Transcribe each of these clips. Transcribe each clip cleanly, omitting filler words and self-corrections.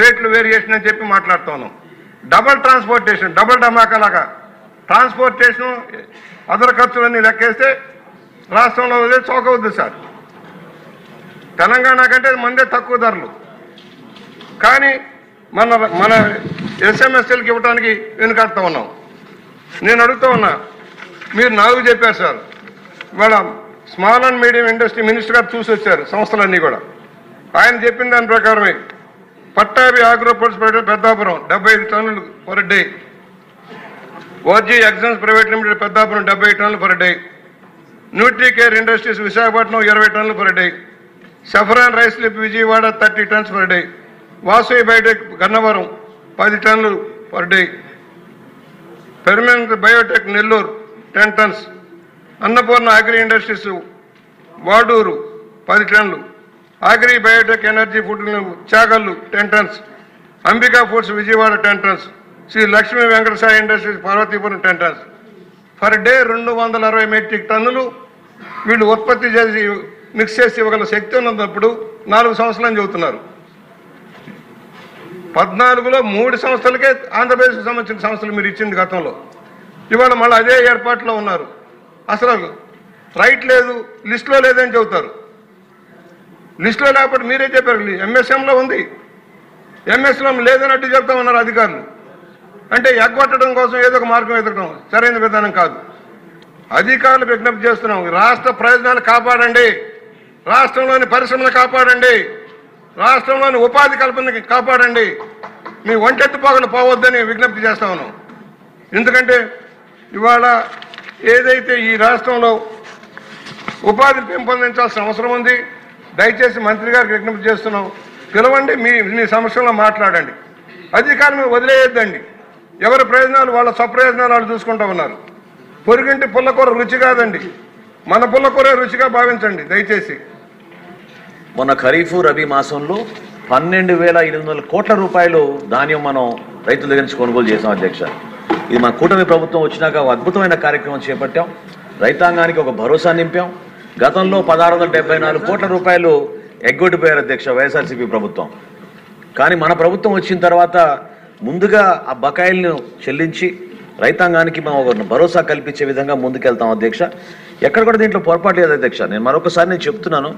రేట్లు వేరియేషన్ అని చెప్పి మాట్లాడుతున్నాం. డబల్ ట్రాన్స్పోర్టేషన్, డబల్ ధమాకాలాగా ట్రాన్స్పోర్టేషన్ అదర్ ఖర్చులన్నీ లెక్కేస్తే రాష్ట్రంలో చౌకవుద్ది సార్. తెలంగాణ కంటే మందే తక్కువ ధరలు, కానీ మన ఎస్ఎంఎస్ఎల్కి ఇవ్వడానికి వెనుకాడుతూ ఉన్నాం. నేను అడుగుతూ ఉన్నా, మీరు 4 చెప్పారు సార్. ఇవాళ small and medium industry minister గారు చూసి వచ్చారు సంస్థలన్నీ కూడా. ఆయన చెప్పిన దాని ప్రకారమే పట్టాభి ఆగ్రో ప్రొడక్ట్స్ పెద్దాపురం 75 టన్నులు per day, OG exams private limited Peddapuram 70 టన్నులు per day, nutri care industries Visakhapatnam 20 టన్నులు per day, saffron rice lip Vijayawada 30 tons per day, Vasavi biotech Gannavaram 10 టన్నులు per day, permanent biotech Nellore 10 tons, Annapurna agri industries Vadoor 10 టన్నులు, agri biotech energy food Chagallu 10 tons, Ambika foods Vijayawada 10 tons, Sri Lakshmi Venkatasai industries Parvathipuram 10 tons per day. 260 metric టన్నులు వీళ్ళు ఉత్పత్తి చేసి mix చేసి ఇవ్వగల శక్తి ఉన్నప్పుడు 4 సంవత్సరాలని చెబుతున్నారు. 14లో 3 సంస్థలకే ఆంధ్రప్రదేశ్కి సంబంధించిన సంస్థలు మీరు ఇచ్చింది గతంలో. ఇవాళ మళ్ళీ అదే ఏర్పాట్లో ఉన్నారు. అసలు రైట్ లేదు, లిస్టులో లేదని చెబుతారు. లిస్టులో లేకపోతే మీరే చెప్పారు ఎంఎస్ఎంలో ఉంది, ఎంఎస్లో లేదన్నట్టు చెప్తా ఉన్నారు అధికారులు. అంటే ఎగ్గొట్టడం కోసం ఏదో ఒక మార్గం ఎదుర్కోవడం సరైన విధానం కాదు. అధికారులు విజ్ఞప్తి చేస్తున్నాం, రాష్ట్ర ప్రయోజనాలు కాపాడండి, రాష్ట్రంలోని పరిశ్రమలు కాపాడండి, రాష్ట్రంలోని ఉపాధి కల్పనకి కాపాడండి, మీ ఒంటెత్తు పోగలు పోవద్దని విజ్ఞప్తి చేస్తా ఉన్నాం. ఎందుకంటే ఇవాళ ఏదైతే ఈ రాష్ట్రంలో ఉపాధిని పెంపొందించాల్సిన అవసరం ఉంది. దయచేసి మంత్రి గారికి విజ్ఞప్తి చేస్తున్నాం, పిలవండి, మీ సమస్యల్లో మాట్లాడండి. అధికారం వదిలేయొద్దండి. ఎవరి ప్రయోజనాలు వాళ్ళ స్వప్రయోజనాలు వాళ్ళు చూసుకుంటూ ఉన్నారు. పొరుగింటి పుల్లకూర రుచి కాదండి, మన పుల్లకూర రుచిగా భావించండి దయచేసి. మొన్న ఖరీఫ్ రబీ మాసంలో 12,800 కోట్ల రూపాయలు ధాన్యం మనం రైతుల దగ్గర నుంచి కొనుగోలు చేసాం అధ్యక్ష. ఇది మన కూటమి ప్రభుత్వం వచ్చినాక ఒక అద్భుతమైన కార్యక్రమం చేపట్టాం. రైతాంగానికి ఒక భరోసా నింపాం. గతంలో 1674 కోట్ల రూపాయలు ఎగ్గొట్టిపోయారు అధ్యక్ష వైఎస్ఆర్సీపీ ప్రభుత్వం. కానీ మన ప్రభుత్వం వచ్చిన తర్వాత ముందుగా ఆ బకాయిలను చెల్లించి రైతాంగానికి మనం ఒక భరోసా కల్పించే విధంగా ముందుకెళ్తాం అధ్యక్ష. ఎక్కడ కూడా దీంట్లో పొరపాటు లేదు అధ్యక్ష. నేను చెప్తున్నాను,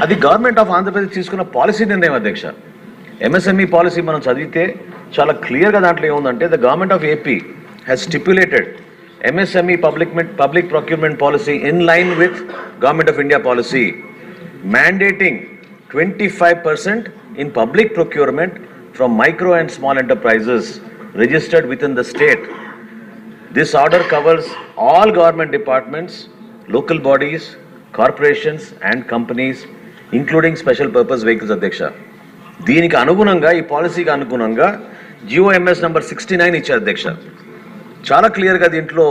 అది గవర్నమెంట్ ఆఫ్ ఆంధ్రప్రదేశ్ తీసుకున్న పాలసీ నిర్ణయం అధ్యక్ష. ఎంఎస్ఎంఈ పాలసీ మనం చదివితే చాలా క్లియర్గా దాంట్లో ఏముందంటే, the government of AP has stipulated MSME public procurement policy in line with Government of India policy, mandating 25% in public procurement from micro and small enterprises registered within the state. This order covers all government departments, local bodies, corporations and companies, including special purpose vehicles అధ్యక్ష. దీనికి అనుగుణంగా, ఈ పాలసీకి అనుగుణంగా GOMS number 69 ఇచ్చారు అధ్యక్ష. చాలా క్లియర్గా దీంట్లో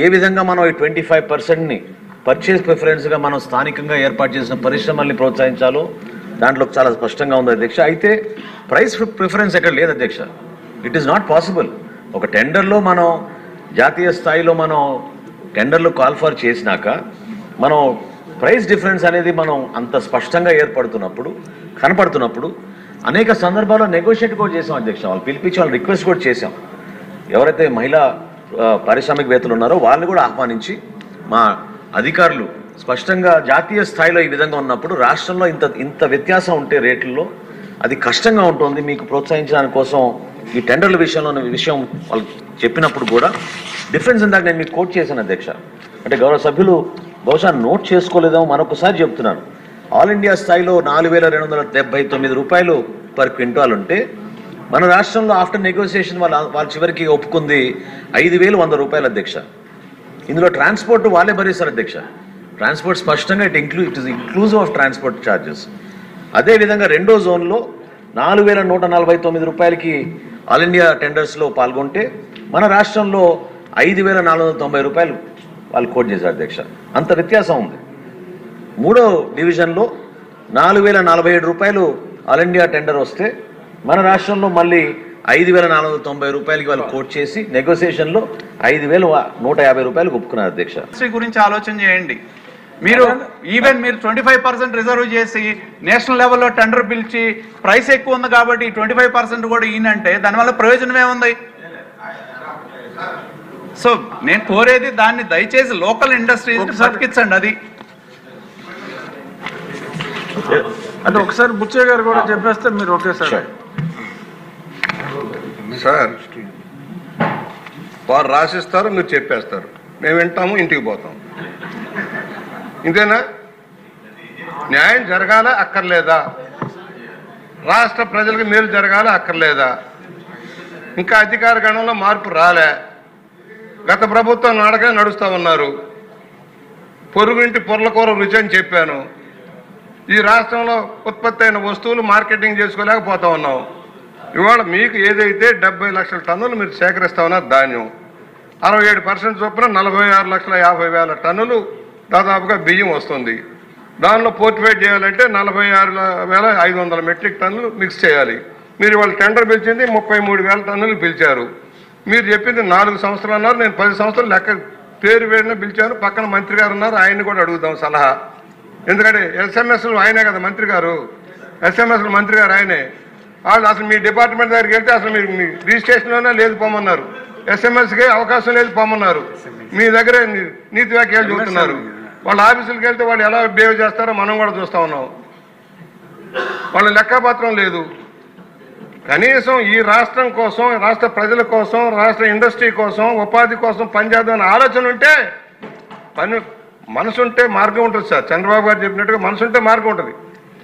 ఏ విధంగా మనం ఈ 25%ని పర్చేస్ ప్రిఫరెన్స్గా మనం స్థానికంగా ఏర్పాటు చేసిన పరిశ్రమల్ని ప్రోత్సహించాలో దాంట్లో చాలా స్పష్టంగా ఉంది అధ్యక్ష. అయితే ప్రైస్ ప్రిఫరెన్స్ ఎక్కడ లేదు అధ్యక్ష. It is not possible. ఒక టెండర్లో మనం జాతీయ స్థాయిలో మనం టెండర్లు కాల్ఫర్ చేసినాక మనం ప్రైస్ డిఫరెన్స్ అనేది మనం అంత స్పష్టంగా కనపడుతున్నప్పుడు అనేక సందర్భాల్లో నెగోషియేట్ కూడా చేసాం అధ్యక్ష. వాళ్ళు పిలిపించి వాళ్ళు రిక్వెస్ట్ కూడా చేసాం. ఎవరైతే మహిళా పారిశ్రామికవేత్తలు ఉన్నారో వాళ్ళని కూడా ఆహ్వానించి మా అధికారులు స్పష్టంగా జాతీయ స్థాయిలో ఈ విధంగా ఉన్నప్పుడు రాష్ట్రంలో ఇంత వ్యత్యాసం ఉంటే రేట్లలో అది కష్టంగా ఉంటుంది. మీకు ప్రోత్సహించడానికి కోసం ఈ టెండర్ల విషయం వాళ్ళు చెప్పినప్పుడు కూడా డిఫరెన్స్ ఇందాక నేను మీకు కోట్ చేశాను అధ్యక్ష. అంటే గౌరవ సభ్యులు బహుశా నోట్ చేసుకోలేదేమో, మరొకసారి చెప్తున్నాను. ఆల్ ఇండియా స్థాయిలో 4,279 రూపాయలు పర్ క్వింటాల్ ఉంటే మన రాష్ట్రంలో ఆఫ్టర్ నెగోసియేషన్ వాళ్ళు చివరికి ఒప్పుకుంది 5,100 రూపాయలు అధ్యక్ష. ఇందులో ట్రాన్స్పోర్ట్ వాళ్ళే భరిస్తారు అధ్యక్ష. ట్రాన్స్పోర్ట్ స్పష్టంగా it is inclusive of transport charges. అదేవిధంగా రెండో జోన్లో 4,149 రూపాయలకి ఆల్ ఇండియా టెండర్స్లో పాల్గొంటే మన రాష్ట్రంలో 5,490 రూపాయలు వాళ్ళు కోట్ చేశారు అధ్యక్ష. అంత వ్యత్యాసం ఉంది. మూడో డివిజన్లో 4,047 రూపాయలు ఆల్ ఇండియా టెండర్ వస్తే మన రాష్ట్రంలో మళ్ళీ 5,490 రూపాయలకి వాళ్ళు కోట్ చేసి నెగోసియేషన్లో 5,150 రూపాయలు ఒప్పుకున్నారు అధ్యక్ష. గురించి ఆలోచన చేయండి. మీరు ఈవెన్ మీరు 25% రిజర్వ్ చేసి నేషనల్ లెవెల్లో టెండర్ పిలిచి ప్రైస్ ఎక్కువ ఉంది కాబట్టి 25% కూడా ఈయనంటే దానివల్ల ప్రయోజనం ఏముంది? సో నేను కోరేది దాన్ని దయచేసి లోకల్ ఇండస్ట్రీస్ బతికించండి. అది అంటే ఒకసారి బుచ్చయ్య గారు కూడా చెప్పేస్తే మీరు ఒకేసారి. సార్ వారు రాసిస్తారు, మీరు చెప్పేస్తారు, మేము వింటాము, ఇంటికి పోతాం. ఇంతేనా? న్యాయం జరగాలా అక్కర్లేదా? రాష్ట్ర ప్రజలకు మేలు జరగాలా అక్కర్లేదా? ఇంకా అధికార గణంలో మార్పు రాలే. గత ప్రభుత్వం నాడగా నడుస్తూ ఉన్నారు. పొరుగుంటి పొర్లకూర రుచి అని చెప్పాను. ఈ రాష్ట్రంలో ఉత్పత్తి అయిన వస్తువులు మార్కెటింగ్ చేసుకోలేకపోతా ఉన్నాం. ఇవాళ మీకు ఏదైతే 70 లక్షల టన్నులు మీరు సేకరిస్తా ఉన్నారు ధాన్యం, 67% చొప్పున 46,50,000 టన్నులు దాదాపుగా బియ్యం వస్తుంది. దానిలో పోర్టిఫైడ్ చేయాలంటే 46,500 మెట్రిక్ టన్నులు మిక్స్ చేయాలి. మీరు ఇవాళ టెండర్ పిలిచింది 33,000 టన్నులు పిలిచారు. మీరు చెప్పింది 4 సంవత్సరాలు అన్నారు. నేను 10 సంవత్సరాలు లెక్క పేరు వేడిన పిలిచాను. పక్కన మంత్రి గారు ఉన్నారు, ఆయన్ని కూడా అడుగుదాం సలహా. ఎందుకంటే ఎస్ఎంఎస్లు ఆయనే కదా మంత్రి గారు, ఎస్ఎంఎస్లు మంత్రి గారు ఆయనే. వాళ్ళు అసలు మీ డిపార్ట్మెంట్ దగ్గరికి వెళ్తే అసలు మీరు మీ రిజిస్ట్రేషన్లోనే లేదు పోమన్నారు, ఎస్ఎంఎస్కి అవకాశం లేదు పోమన్నారు. మీ దగ్గరే నీతి వ్యాఖ్యలు చూస్తున్నారు. వాళ్ళ ఆఫీసులకు వెళ్తే వాళ్ళు ఎలా బిహేవ్ చేస్తారో మనం కూడా చూస్తూ ఉన్నాం. వాళ్ళ లెక్కపత్రం లేదు. కనీసం ఈ రాష్ట్రం కోసం, రాష్ట్ర ప్రజల కోసం, రాష్ట్ర ఇండస్ట్రీ కోసం, ఉపాధి కోసం పనిచేద్దామని ఆలోచన ఉంటే మనసు ఉంటే మార్గం ఉంటుంది సార్. చంద్రబాబు గారు చెప్పినట్టుగా మనసు ఉంటే మార్గం ఉంటుంది.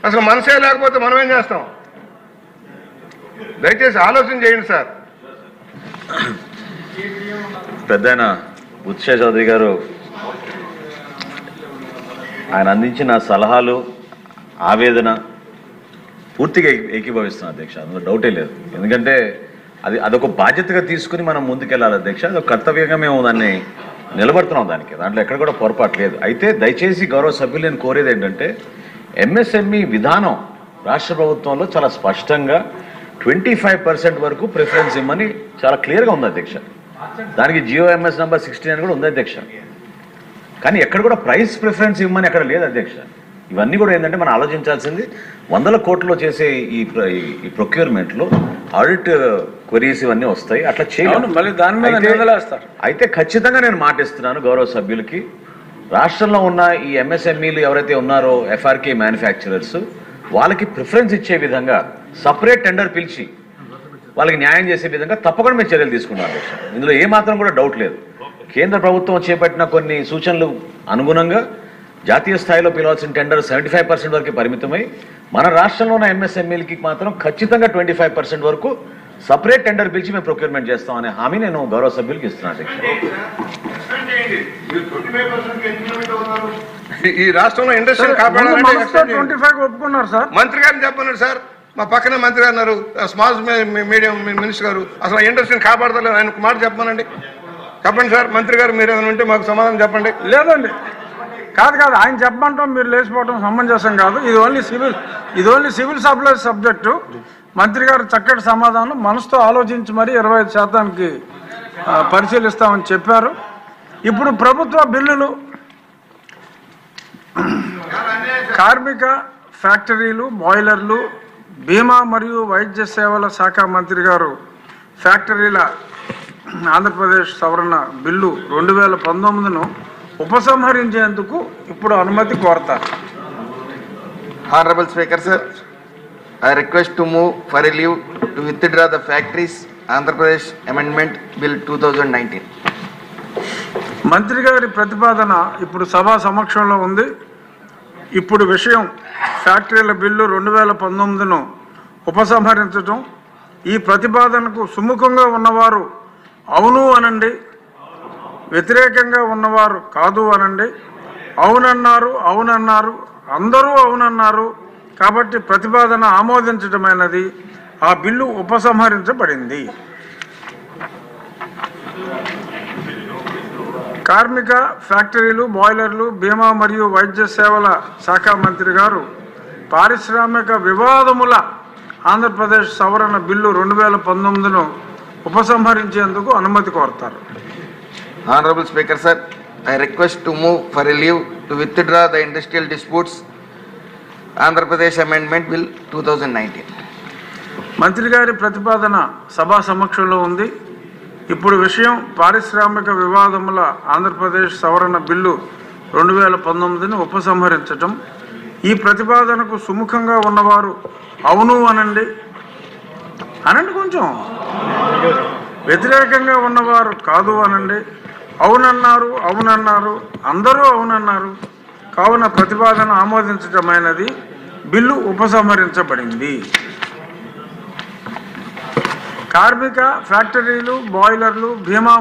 అసలు మనసే లేకపోతే మనం ఏం చేస్తాం? దయచేసి ఆలోచన చేయండి సార్. పెద్దయిన బుచ్చయ్య చౌదరి గారు ఆయన అందించిన సలహాలు, ఆవేదన పూర్తిగా ఏకీభవిస్తున్నాను అధ్యక్ష, అందులో డౌటే లేదు. ఎందుకంటే అదొక బాధ్యతగా తీసుకుని మనం ముందుకెళ్ళాలి అధ్యక్ష. అదొక కర్తవ్యంగా మేము దాన్ని నిలబడుతున్నాం. దాంట్లో ఎక్కడ కూడా పొరపాటు లేదు. అయితే దయచేసి గౌరవ సభ్యులు నేను కోరేది ఏంటంటే ఎంఎస్ఎంఈ విధానం రాష్ట్ర ప్రభుత్వంలో చాలా స్పష్టంగా 25% వరకు ప్రిఫరెన్స్ ఇమ్మని చాలా క్లియర్గా ఉంది అధ్యక్ష. దానికి జియోఎంఎస్ నంబర్ 69 కూడా ఉంది అధ్యక్ష. కానీ ఎక్కడ కూడా ప్రైస్ ప్రిఫరెన్స్ ఇవ్వమని ఎక్కడ లేదు అధ్యక్ష. ఇవన్నీ కూడా ఏంటంటే మనం ఆలోచించాల్సింది 100 కోట్లలో చేసే ఈ ప్రొక్యూర్మెంట్లో ఆడిట్ క్వరీస్ ఇవన్నీ వస్తాయి. అట్లా చేయాలి. అయితే ఖచ్చితంగా నేను మాటిస్తున్నాను గౌరవ సభ్యులకి, రాష్ట్రంలో ఉన్న ఈ ఎంఎస్ఎంఈలు ఎవరైతే ఉన్నారో ఎఫ్ఆర్కే మ్యానుఫ్యాక్చరర్స్, వాళ్ళకి ప్రిఫరెన్స్ ఇచ్చే విధంగా సపరేట్ టెండర్ పిలిచి వాళ్ళకి న్యాయం చేసే విధంగా తప్పకుండా మేము చర్యలు తీసుకున్నాం అధ్యక్ష. ఇందులో ఏమాత్రం కూడా డౌట్ లేదు. కేంద్ర ప్రభుత్వం చేపట్టిన కొన్ని సూచనలు అనుగుణంగా జాతీయ స్థాయిలో పిలవాల్సిన టెండర్ 75% వరకు పరిమితమై మన రాష్ట్రంలో ఉన్న ఎంఎస్ఎంఈలకి మాత్రం ఖచ్చితంగా 25% వరకు సపరేట్ టెండర్ పిలిచి మేము ప్రొక్యూర్మెంట్ చేస్తామనే హామీ నేను గౌరవ సభ్యులకి ఇస్తున్నాను అధ్యక్ష. ఈ రాష్ట్రంలో ఇండస్ట్రీ ఒప్పుకున్నారు సార్. మంత్రి గారిని చెప్పన్నారు సార్. మా పక్కనే మంత్రి గారు అన్నారు, స్మాల్ మీడియం మినిస్టర్ గారు. అసలు ఇండస్ట్రీని కాపాడతలేదు. ఆయన మాట చెప్పమనండి. చెప్పండి సార్ మంత్రి గారు, మీరు ఏమైనా ఉంటే మాకు సమాధానం చెప్పండి. లేదండి, కాదు ఆయన చెప్పమంటాం మీరు లేచిపోవటం సమంజసం కాదు. ఇది ఓన్లీ సివిల్ సప్లైస్ సబ్జెక్టు. మంత్రి గారు చక్కటి సమాధానం మనసుతో ఆలోచించి మరి 25% పరిశీలిస్తామని చెప్పారు. ఇప్పుడు ప్రభుత్వ బిల్లులు, కార్మిక, ఫ్యాక్టరీలు, బాయిలర్లు, బీమా మరియు వైద్య సేవల శాఖ మంత్రి గారు ఫ్యాక్టరీల ఆంధ్రప్రదేశ్ సవరణ బిల్లు 2019ను ఉపసంహరించేందుకు ఇప్పుడు అనుమతి కోరతారు. Honorable Speaker sir, I request to move for a leave to withdraw the Factories Andhra Pradesh Amendment Bill 2019. మంత్రి గారి ప్రతిపాదన ఇప్పుడు సభా సమక్షంలో ఉంది. ఇప్పుడు విషయం ఫ్యాక్టరీల బిల్లు 2019ను ఉపసంహరించడం. ఈ ప్రతిపాదనకు సుముఖంగా ఉన్నవారు అవును అనండి, వ్యతిరేకంగా ఉన్నవారు కాదు అనండి. అవునన్నారు, అందరూ అవునన్నారు. కాబట్టి ప్రతిపాదన ఆమోదించడమైనది. ఆ బిల్లు ఉపసంహరించబడింది. కార్మిక, ఫ్యాక్టరీలు, బాయిలర్లు, బీమా మరియు వైద్య సేవల శాఖ మంత్రి గారు పారిశ్రామిక వివాదముల ఆంధ్రప్రదేశ్ సవరణ బిల్లు 2019ను ఉపసంహరించేందుకు అనుమతి కోరతారు. Honorable Speaker sir, I request to move for a leave to withdraw the Industrial Disputes Andhra Pradesh Amendment Bill 2019. మంత్రి గారి ప్రతిపాదన సభా సమక్షంలో ఉంది. ఇప్పుడు విషయం పారిశ్రామిక వివాదముల ఆంధ్రప్రదేశ్ సవరణ బిల్లు 2019ని ఉపసంహరించటం. ఈ ప్రతిపాదనకు సుముఖంగా ఉన్నవారు అవును అనండి. కొంచెం వ్యతిరేకంగా ఉన్నవారు కాదు అనండి. అవునన్నారు అందరూ అవునన్నారు. కావున ప్రతిపాదన ఆమోదించటమైనది. బిల్లు ఉపసంహరించబడింది. కార్మిక ఫ్యాక్టరీలు, బాయిలర్లు, భీమా